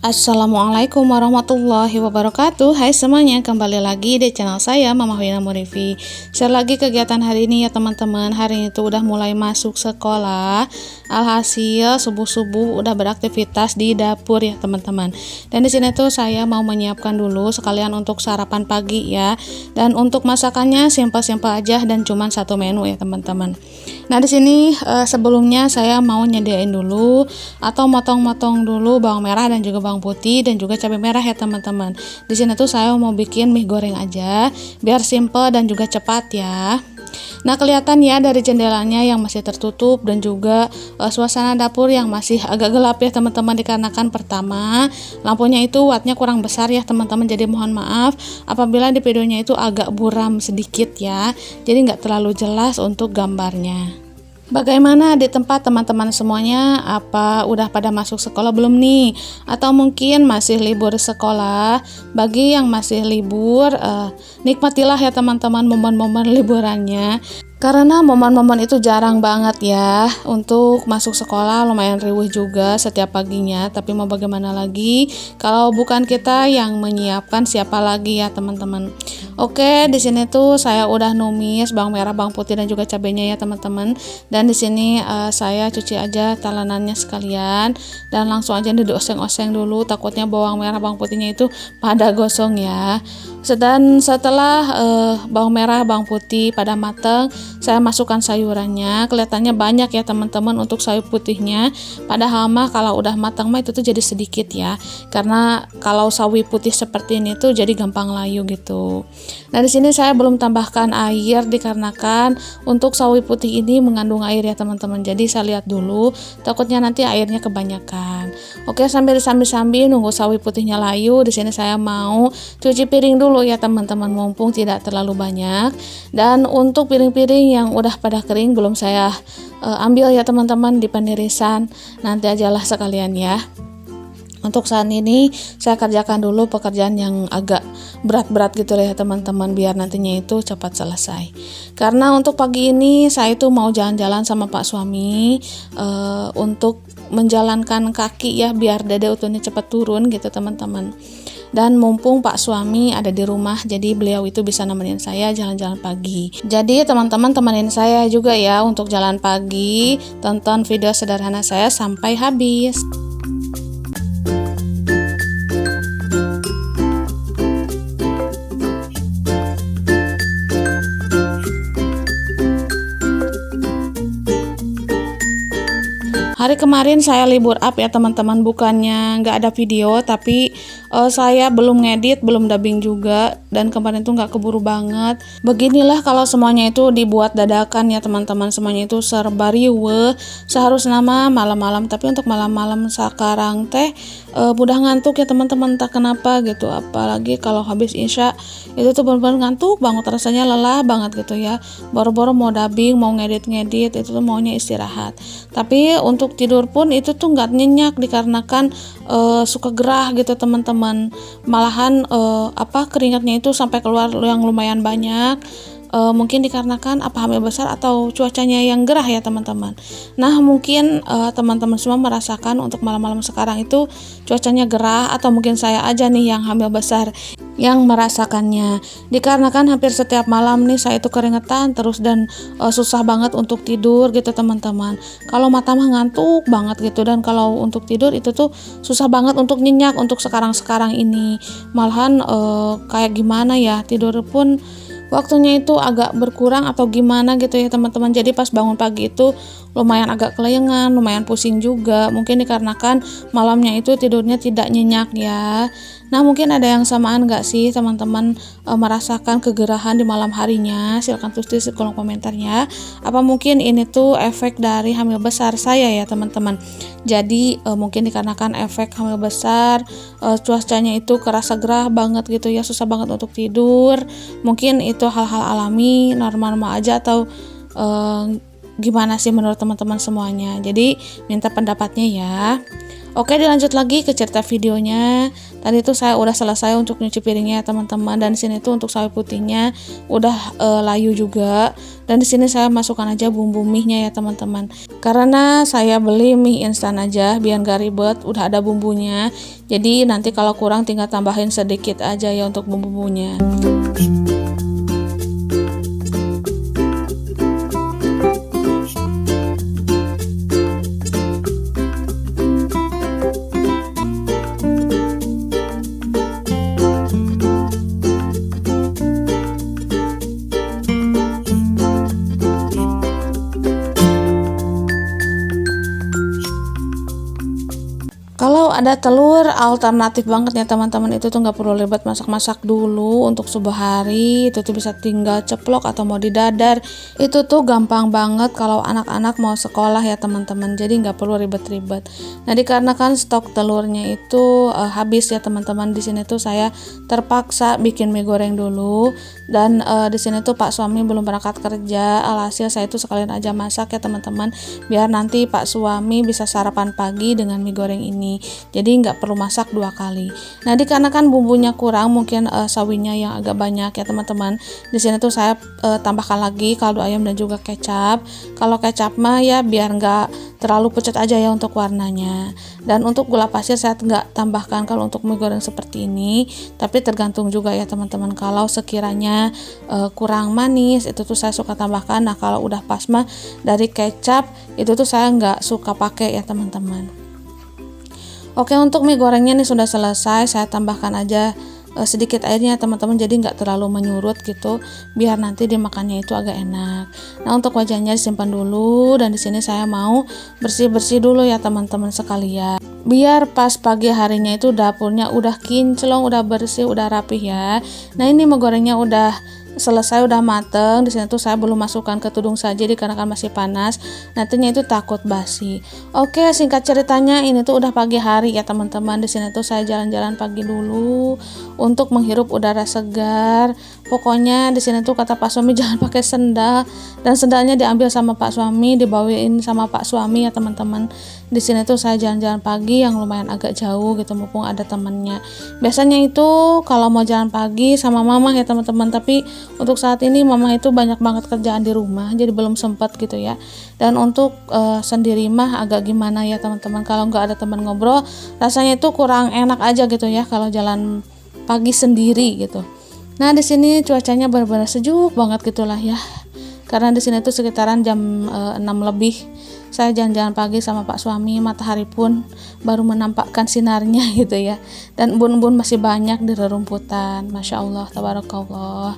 Assalamualaikum warahmatullahi wabarakatuh. Hai semuanya, kembali lagi di channel saya Mama Wina Murifi. Share lagi kegiatan hari ini ya teman-teman. Hari ini tuh udah mulai masuk sekolah. Alhasil subuh-subuh udah beraktivitas di dapur ya teman-teman. Dan di sini tuh saya mau menyiapkan dulu sekalian untuk sarapan pagi ya. Dan untuk masakannya simpel-simpel aja dan cuman satu menu ya teman-teman. Nah di sini sebelumnya saya mau nyediain dulu atau motong-motong dulu bawang merah dan juga bawang putih dan juga cabai merah ya teman-teman. Di sini tuh saya mau bikin mie goreng aja biar simple dan juga cepat ya. Nah kelihatan ya dari jendelanya yang masih tertutup dan juga suasana dapur yang masih agak gelap ya teman-teman, dikarenakan pertama lampunya itu wattnya kurang besar ya teman-teman, jadi mohon maaf apabila di videonya itu agak buram sedikit ya, jadi nggak terlalu jelas untuk gambarnya. Bagaimana di tempat teman-teman semuanya? Apa udah pada masuk sekolah belum nih? Atau mungkin masih libur sekolah? Bagi yang masih libur, nikmatilah ya teman-teman momen-momen liburannya. Karena momen-momen itu jarang banget ya untuk masuk sekolah, lumayan riuh juga setiap paginya. Tapi mau bagaimana lagi kalau bukan kita yang menyiapkan, siapa lagi ya teman-teman. Oke, di sini tuh saya udah numis bawang merah, bawang putih dan juga cabenya ya teman-teman. Dan di sini saya cuci aja talenannya sekalian dan langsung aja dioseng-oseng dulu, takutnya bawang merah, bawang putihnya itu pada gosong ya. Dan setelah bawang merah, bawang putih pada mateng, saya masukkan sayurannya. Kelihatannya banyak ya teman-teman untuk sayur putihnya. Padahal mah kalau udah matang mah itu tuh jadi sedikit ya. Karena kalau sawi putih seperti ini tuh jadi gampang layu gitu. Nah di sini saya belum tambahkan air dikarenakan untuk sawi putih ini mengandung air ya teman-teman. Jadi saya lihat dulu, takutnya nanti airnya kebanyakan. Oke, sambil nunggu sawi putihnya layu, di sini saya mau cuci piring dulu ya teman-teman, mumpung tidak terlalu banyak. Dan untuk piring-piring yang udah pada kering belum saya ambil ya teman-teman di penirisan, nanti ajalah sekalian ya. Untuk saat ini saya kerjakan dulu pekerjaan yang agak berat-berat gitu ya teman-teman, biar nantinya itu cepat selesai. Karena untuk pagi ini saya itu mau jalan-jalan sama Pak suami untuk menjalankan kaki ya, biar dada utuhnya cepat turun gitu teman-teman. Dan mumpung Pak suami ada di rumah, jadi beliau itu bisa nemenin saya jalan-jalan pagi. Jadi teman-teman temenin saya juga ya untuk jalan pagi. Tonton video sederhana saya sampai habis. Hari kemarin saya libur up ya teman-teman, bukannya nggak ada video, tapi saya belum ngedit, belum dubbing juga, dan kemarin tuh nggak keburu banget. Beginilah kalau semuanya itu dibuat dadakan ya teman-teman, semuanya itu serba riuh. Seharusnya nama malam-malam, tapi untuk malam-malam sekarang teh mudah ngantuk ya teman-teman, entah kenapa gitu. Apalagi kalau habis isya itu tuh benar-benar ngantuk banget, rasanya lelah banget gitu ya. Boro-boro mau dubbing, mau ngedit itu tuh maunya istirahat. Tapi untuk tidur pun itu tuh nggak nyenyak dikarenakan suka gerah gitu teman-teman. Malahan keringatnya itu sampai keluar yang lumayan banyak. Mungkin dikarenakan hamil besar atau cuacanya yang gerah ya teman-teman. Nah mungkin teman-teman semua merasakan untuk malam-malam sekarang itu cuacanya gerah, atau mungkin saya aja nih yang hamil besar yang merasakannya, dikarenakan hampir setiap malam nih saya itu keringetan terus dan susah banget untuk tidur gitu teman-teman. Kalau mata mah ngantuk banget gitu, dan kalau untuk tidur itu tuh susah banget untuk nyenyak untuk sekarang-sekarang ini. Malahan kayak gimana ya, tidur pun waktunya itu agak berkurang atau gimana gitu ya teman-teman. Jadi pas bangun pagi itu lumayan agak kelayangan, lumayan pusing juga, mungkin dikarenakan malamnya itu tidurnya tidak nyenyak ya. Nah mungkin ada yang samaan gak sih teman-teman merasakan kegerahan di malam harinya? Silahkan tulis di kolom komentarnya. Apa mungkin ini tuh efek dari hamil besar saya ya teman-teman. Jadi mungkin dikarenakan efek hamil besar, cuacanya itu kerasa gerah banget gitu ya, susah banget untuk tidur. Mungkin itu hal-hal alami, normal-normal aja, atau gimana sih menurut teman-teman semuanya. Jadi minta pendapatnya ya. Oke, dilanjut lagi ke cerita videonya. Tadi tuh saya udah selesai untuk nyuci piringnya ya teman-teman, dan di sini tuh untuk sawi putihnya udah layu juga. Dan di sini saya masukkan aja bumbu mie-nya ya teman-teman. Karena saya beli mie instan aja biar gak ribet, udah ada bumbunya. Jadi nanti kalau kurang tinggal tambahin sedikit aja ya untuk bumbu-bumbunya. Kalau ada telur, alternatif banget ya teman-teman, itu tuh nggak perlu ribet masak-masak dulu untuk subuh hari, itu tuh bisa tinggal ceplok atau mau didadar, itu tuh gampang banget kalau anak-anak mau sekolah ya teman-teman, jadi nggak perlu ribet-ribet. Nah dikarenakan stok telurnya itu habis ya teman-teman, di sini tuh saya terpaksa bikin mie goreng dulu, dan di sini tuh Pak suami belum berangkat kerja, alhasil saya tuh sekalian aja masak ya teman-teman, biar nanti Pak suami bisa sarapan pagi dengan mie goreng ini. Jadi nggak perlu masak 2 kali. Nah dikarenakan bumbunya kurang, mungkin sawinya yang agak banyak ya teman-teman, di sini tuh saya tambahkan lagi kaldu ayam dan juga kecap. Kalau kecap mah ya biar nggak terlalu pucat aja ya untuk warnanya. Dan untuk gula pasir saya nggak tambahkan kalau untuk mie goreng seperti ini, tapi tergantung juga ya teman-teman. Kalau sekiranya kurang manis, itu tuh saya suka tambahkan. Nah kalau udah pas mah dari kecap itu tuh saya nggak suka pakai ya teman-teman. Oke, untuk mie gorengnya nih sudah selesai, saya tambahkan aja sedikit airnya teman-teman, jadi nggak terlalu menyurut gitu, biar nanti dimakannya itu agak enak. Nah untuk wajannya disimpan dulu, dan di sini saya mau bersih-bersih dulu ya teman-teman sekalian, biar pas pagi harinya itu dapurnya udah kinclong, udah bersih, udah rapih ya. Nah ini mie gorengnya udah selesai, udah mateng. Di sini tuh saya belum masukkan ke tudung saja dikarenakan masih panas, nantinya itu takut basi. Oke, singkat ceritanya ini tuh udah pagi hari ya teman-teman. Di sini tuh saya jalan-jalan pagi dulu untuk menghirup udara segar. Pokoknya di sini tuh kata Pak suami jangan pakai sendal, dan sendalnya diambil sama Pak suami, dibawain sama Pak suami ya teman-teman. Di sini tuh saya jalan-jalan pagi yang lumayan agak jauh gitu, mumpung ada temannya. Biasanya itu kalau mau jalan pagi sama mama ya teman-teman, tapi untuk saat ini mama itu banyak banget kerjaan di rumah, jadi belum sempat gitu ya. Dan untuk sendiri mah agak gimana ya teman-teman, kalau nggak ada teman ngobrol rasanya itu kurang enak aja gitu ya kalau jalan pagi sendiri gitu. Nah di sini cuacanya benar-benar sejuk banget gitulah ya, karena di sini tuh sekitaran jam 6 lebih. Saya jalan-jalan pagi sama Pak suami, matahari pun baru menampakkan sinarnya gitu ya, dan embun-embun masih banyak di rerumputan. Masya Allah, tabarakallah.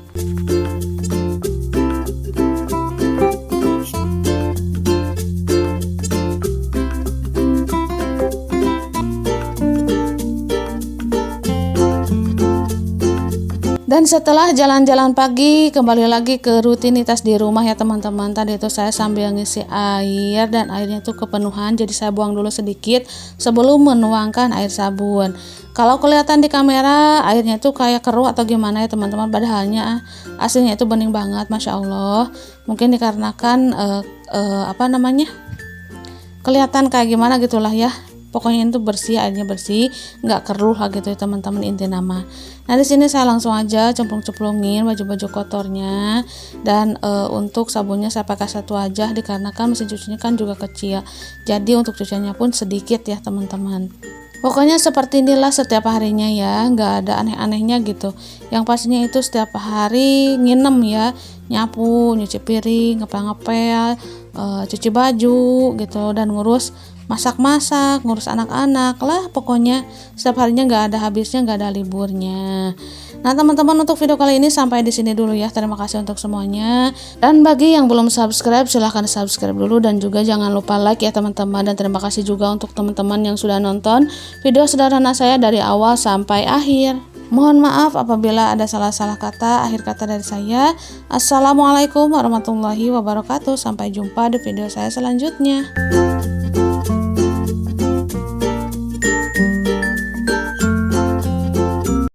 Dan setelah jalan-jalan pagi, kembali lagi ke rutinitas di rumah ya teman-teman. Tadi itu saya sambil ngisi air, dan airnya itu kepenuhan, jadi saya buang dulu sedikit sebelum menuangkan air sabun. Kalau kelihatan di kamera airnya itu kayak keruh atau gimana ya teman-teman, padahalnya aslinya itu bening banget, Masya Allah. Mungkin dikarenakan kelihatan kayak gimana gitulah ya. Pokoknya itu bersih, airnya bersih, nggak keruh lah gitu ya teman-teman, inti nama. Nah di sini saya langsung aja cemplung-cemplungin baju-baju kotornya, dan untuk sabunnya saya pakai satu aja dikarenakan mesin cucinya kan juga kecil, jadi untuk cuciannya pun sedikit ya teman-teman. Pokoknya seperti inilah setiap harinya ya, nggak ada aneh-anehnya gitu. Yang pastinya itu setiap hari nginem ya, nyapu, nyuci piring, ngepel-ngepel, cuci baju gitu, dan ngurus masak-masak, ngurus anak-anak lah, pokoknya setiap harinya nggak ada habisnya, nggak ada liburnya. Nah teman-teman, untuk video kali ini sampai di sini dulu ya. Terima kasih untuk semuanya, dan bagi yang belum subscribe silahkan subscribe dulu, dan juga jangan lupa like ya teman-teman. Dan terima kasih juga untuk teman-teman yang sudah nonton video sederhana saya dari awal sampai akhir. Mohon maaf apabila ada salah-salah kata. Akhir kata dari saya, assalamualaikum warahmatullahi wabarakatuh. Sampai jumpa di video saya selanjutnya.